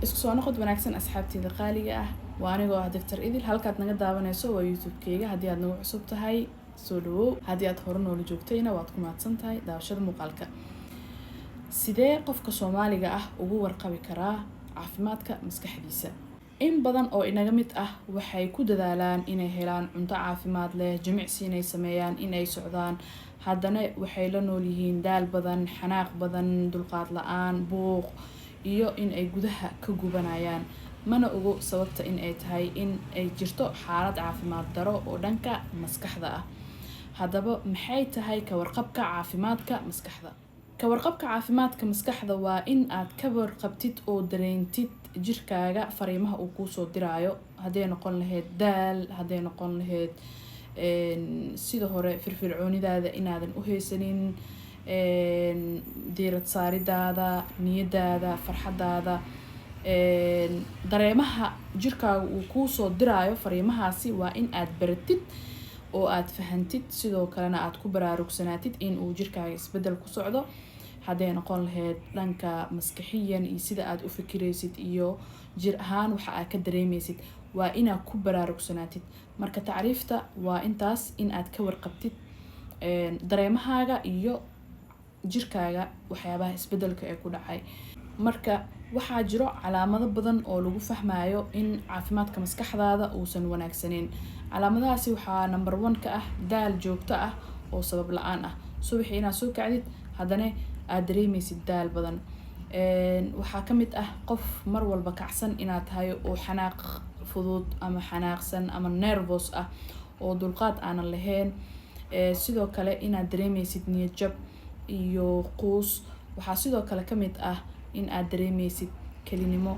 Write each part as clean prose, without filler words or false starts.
isku soo noqod wanaagsan asxaabteeda qaaliga ah waa anigoo ah Dr. Idil halkaad naga daawanayso waa YouTube-kayga haddii aad nagu cusub tahay soo dhawow haddii aad hore noola joogtayna waad ku mahadsan tahay daawashada muuqaalka sidee qofka Soomaaliga ah ugu warqabi karaa caafimaadka maskaxdiisa in badan oo inaga mid ah waxay ku dadaalaan inay helaan cunto caafimaad leh jimicsi inay sameeyaan inay socdaan haddana waxay la nool yihiin daal badan xanaaq badan dulqaad la'aan buuq iyo in ay gudaha ka gubanayaan mana ogo sababta in ay tahay in ay jirto xaalad caafimaad daro oo dhanka maskaxda ah haddaba maxay tahay ka warqabka caafimaadka maskaxda ka warqabka caafimaadka maskaxda waa in aad ka warqabtid oo dareentid jirkaaga fariimaha uu kuu soo diraayo hadday noqon lahayd daal hadday noqon lahayd sida hore firfircoonidaada inaadan u haysanin diirad saaridaada niyadaada farxadaada dareemaha jirkaaga uu kuu soo diraayo fariimahaasi waa in aad baratid oo aad fahantid sidoo kalena aad ku baraarugsanaatid in uu jirkaaga isbedel ku socdo hadday noqon lahayd dhanka maskaxiyan iyo sida aad u fikiraysid iyo jir ahaan waxa aad ka dareemaysid waa inaad ku baraarugsanaatid marka tacriifta waa intaas in aad ka warqabtid dareemahaaga iyo jirkaaga waxyaabaha isbedelka ee ku dhacay marka waxaa jiro calaamado badan oo lagu fahmayo in caafimaadka maskaxdaada uusan wanaagsaneyn calaamadahaasi waxaa number 1 ka ah daal joogto ah oo sabab la'aan ah subaxii inaad soo kacdid haddana aad dareemaysid daal badan waxaa ka mid ah qof mar walba kacsan inaad tahay oo xanaaq fudud ama xanaaqsan ama nervous ah oo dulqaad aanan lahayn sidoo kale inaad dareemaysid niyad jab iyo quus waxaa sidoo kale ka mid ah in aad dareemaysid kelinimo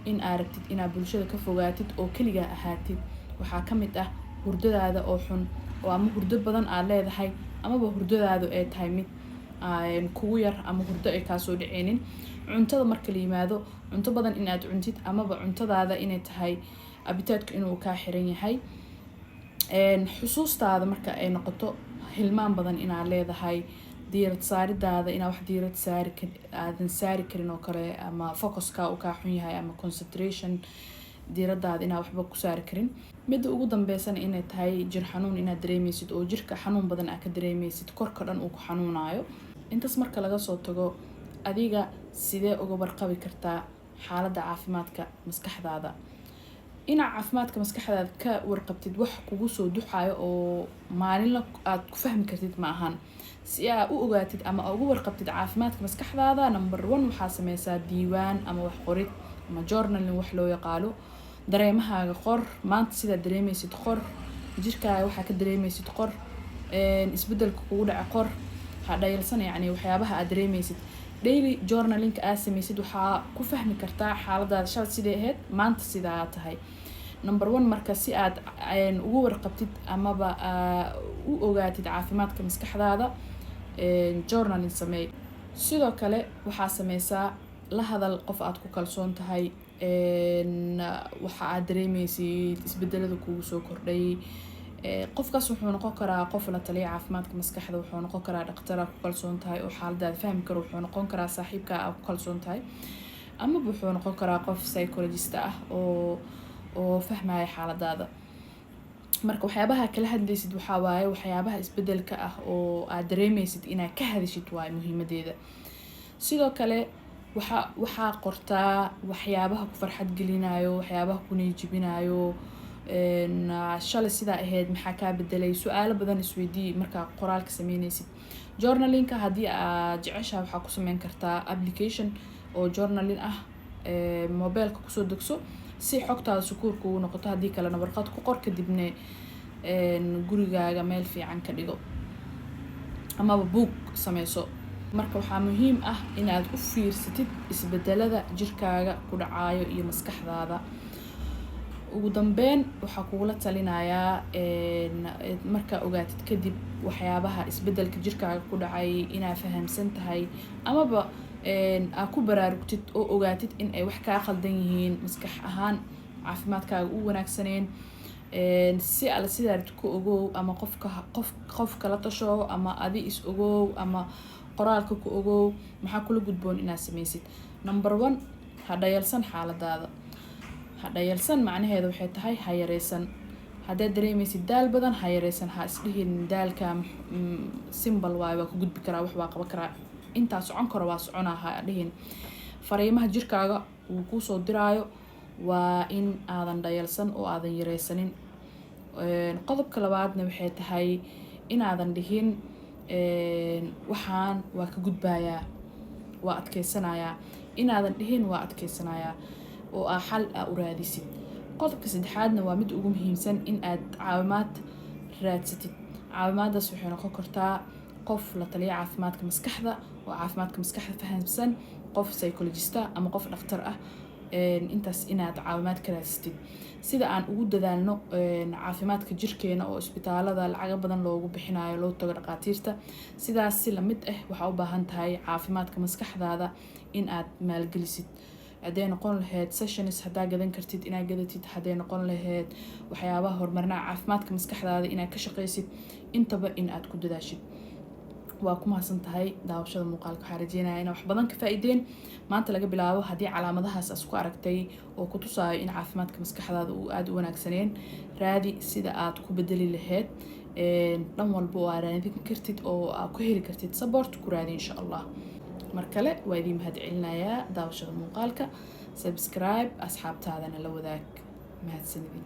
in aad rabtid inaad bulshada ka fogaatid oo keligaa ahaatid waxaa ka mid ah hurdadaada oo xun oo ama hurdo badan aad leedahay amaba hurdadaadu ay tahay mid kugu yar ama hurdo ay kaasoo dhaceynin cuntada marka la yimaado cunto badan in aad cuntid amaba cuntadaada inay tahay abitaadku inuu kaa xiran yahay xusuustaada marka ay noqoto hilmaan badan inaad leedahay diirad saaridaada inaa wax diirad aadan saari karin oo kale ama focuska uu kaa xun yahay ama concentration diiradaada inaa waxba ku saari karin midda ugu dambeysana inay tahay jir xanuun inaad dareemaysid oo jirka xanuun badan aad ka dareemaysid korka dhan uu ku xanuunayo intaas marka laga soo tago adiga sidee uga warqabi kartaa xaaladda caafimaadka maskaxdaada inaa caafimaadka maskaxdaada ka warqabtid wax kugu soo duxayo oo maalinla aad ku fahmi kartid ma ahan si aad u ogaatid ama ugu warqabtid caafimaadka maskaxdaada number 1 waxaa sameysaa diiwaan ama wax qorid ama journaling wax loo yaqaano dareemahaaga qor maanta sidaad dareemaysid qor jirkaaga waxaa ka dareemaysid qor isbedelka kugu dhaca qor ha dhayalsan yacni waxyaabaha aad dareemaysid daily journaling aad samaysid waxaa ku fahmi kartaa xaaladaada shalay sidee ahayd maanta sidaa tahay number 1 marka si aad ugu warqabtid amaba u ogaatid caafimaadka maskaxdaada journaling sameey sidoo kale waxaa sameysaa la hadal qof aad ku kalsoon tahay waxa aad dareemaysid isbedelada kugu soo kordhay qofkaas wuxuu noqon karaa qof la taliya caafimaadka maskaxda wuxuu noqon karaa dhakhtar aad ku kalsoon tahay oo xaaladaada fahmi karo wuxuu noqon karaa saaxiibka aad ku kalsoon tahay ama wuxuu noqon karaa qof psychologist ah oo fahmaya xaaladaada marka waxyaabaha kala hadlaysid waxaa waaye waxyaabaha isbedelka ah oo aad dareemaysid inaad ka hadashid waaye muhiimadeeda sidoo kale waxaa qortaa waxyaabaha ku farxad gelinayo waxyaabaha ku niyajibinayo shalay sidaa ahayd maxaa kaa bedelay su-aalo badan isweydii markaa qoraalka sameynaysid journalinka haddii aad jeceshaha waxaa ku sameyn kartaa application oo journaling ah mobilka kusoo degso si xogtaada sukuurka ugu noqoto haddii kalena warqad ku qor kadibna gurigaaga meel fiican ka dhigo amaba buug sameyso marka waxaa muhiim ah inaad u fiirsatid isbedelada jirkaaga ku dhacayo iyo maskaxdaada ugu dambeyn waxaa kugula talinayaa markaa ogaatid kadib waxyaabaha isbedelka jirkaaga ku dhacay inaad fahamsan tahay amaba aad ku baraarugtid oo ogaatid in ay wax kaa khaldan yihiin maskax ahaan caafimaadkaaga u wanaagsaneen si alla sidaad ku ogow ama qofka la tasho ama adi is ogow ama qoraalka ku ogow maxaa kula gudboon inaad sameysid number 1 hadhayalsan xaaladaada. Hadhayalsan macnaheedu waxay tahay ha yareysan. haddaad dareemaysid daal badan ha yareysan, ha isdhihin daalka simple waaye waa ku gudbi karaa, wax waa qaban karaa, intaa socon karo waa soconaa, ha dhihin. fariimaha jirkaaga uu kusoo diraayo waa in aadan dhayalsan oo aadan yareysanin. qodobka labaadna waxay tahay inaadan dhihin waxaan waa ka gudbayaa, waa adkeysanayaa. inaadan dhihin waa adkeysanayaa oo aa xal aa u raadisid. qodobka saddexaadna waa mid ugu muhiimsan in aad caawimaad raadsatid. caawimaadaas waxay noqon kartaa qof la taliya caafimaadka maskaxda oo caafimaadka maskaxda fahamsan, qof psychologist ama qof dhakhtar ah. intaas inaad caawimaad ka raadsatid. sida aan ugu dadaalno caafimaadka jirkeena oo isbitaalada lacaga badan loogu bixinayo loo tago dhaqaatiirta, sidaas si lamid ah waxaa u baahan tahay caafimaadka maskaxdaada in aad maalgelisid. hadday noqon lahayd sessions haddaa gadan kartid inaad gadatid, hadday noqon lahayd waxyaabaha horumarinaha caafimaadka maskaxdaada inaad ka shaqaysid, intaba in aad ku dadaashid. waa ku mahadsan tahay daawashada muuqaalka. waxaan rajeynayaa inaad wax badan ka faa'iideen. maanta laga bilaabo haddii calaamadahaas aad ku aragtay oo ku tusaayo in caafimaadka maskaxdaada uu aada u wanaagsaneen, raadi sida aad ku bedeli lahayd. dhan walba oo aad raadin kartid oo aad ku heli kartid support ku raadi insha allah. mar kale waa idiin mahad celinayaa daawashada muuqaalka. subscribe asxaabtaadana la wadaag. mahadsanidin.